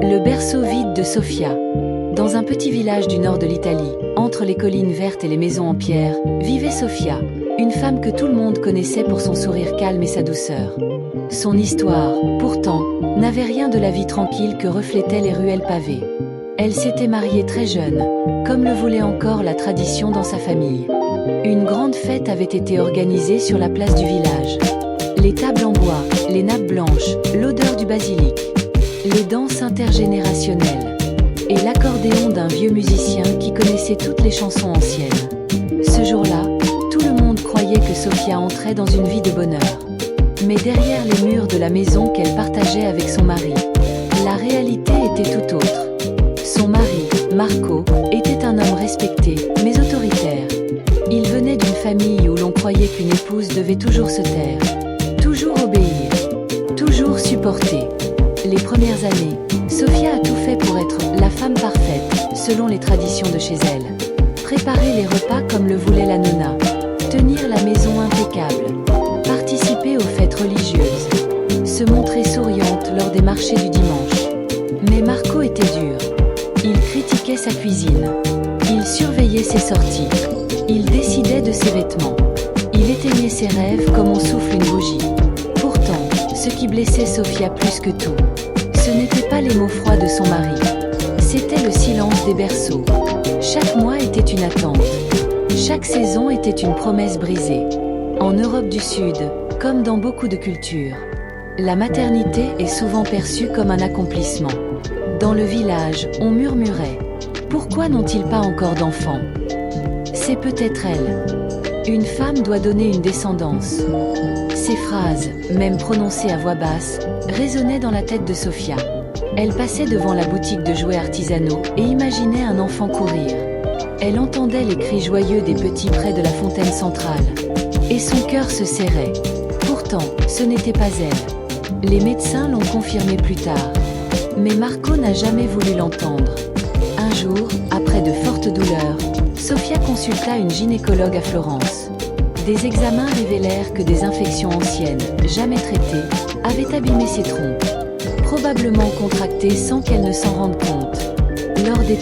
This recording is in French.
Le berceau vide de Sofia. Dans un petit village du nord de l'Italie, entre les collines vertes et les maisons en pierre, vivait Sofia, une femme que tout le monde connaissait pour son sourire calme et sa douceur. Son histoire, pourtant, n'avait rien de la vie tranquille que reflétaient les ruelles pavées. Elle s'était mariée très jeune, comme le voulait encore la tradition dans sa famille. Une grande fête avait été organisée sur la place du village. Les tables en bois, les nappes blanches, l'odeur du basilic, les danses intergénérationnelles et l'accordéon d'un vieux musicien qui connaissait toutes les chansons anciennes. Ce jour-là, tout le monde croyait que Sofia entrait dans une vie de bonheur. Mais derrière les murs de la maison qu'elle partageait avec son mari, la réalité était tout autre. Son mari, Marco, était un homme respecté, mais autoritaire. Il venait d'une famille où l'on croyait qu'une épouse devait toujours se taire, toujours obéir, toujours supporter. Les premières années, Sofia a tout fait pour être la femme parfaite, selon les traditions de chez elle. Préparer les repas comme le voulait la nonna, tenir la maison impeccable, participer aux fêtes religieuses, se montrer souriante lors des marchés du dimanche. Mais Marco était dur. Il critiquait sa cuisine. Il surveillait ses sorties. Il décidait de ses vêtements. Il éteignait ses rêves comme on souffle une bougie. Pourtant, ce qui blessait Sofia plus que tout, ce n'étaient pas les mots froids de son mari. C'était le silence des berceaux. Chaque mois était une attente. Chaque saison était une promesse brisée. En Europe du Sud, comme dans beaucoup de cultures, la maternité est souvent perçue comme un accomplissement. Dans le village, on murmurait « Pourquoi n'ont-ils pas encore d'enfants ?» C'est peut-être elle. Une femme doit donner une descendance. Ces phrases, même prononcées à voix basse, résonnaient dans la tête de Sofia. Elle passait devant la boutique de jouets artisanaux et imaginait un enfant courir. Elle entendait les cris joyeux des petits près de la fontaine centrale. Et son cœur se serrait. Pourtant, ce n'était pas elle. Les médecins l'ont confirmé plus tard. Mais Marco n'a jamais voulu l'entendre. Un jour, après de fortes douleurs, Sofia consulta une gynécologue à Florence. Des examens révélèrent que des infections anciennes, jamais traitées, avaient abîmé ses trompes, probablement contractées sans qu'elle ne s'en rende compte. Lors des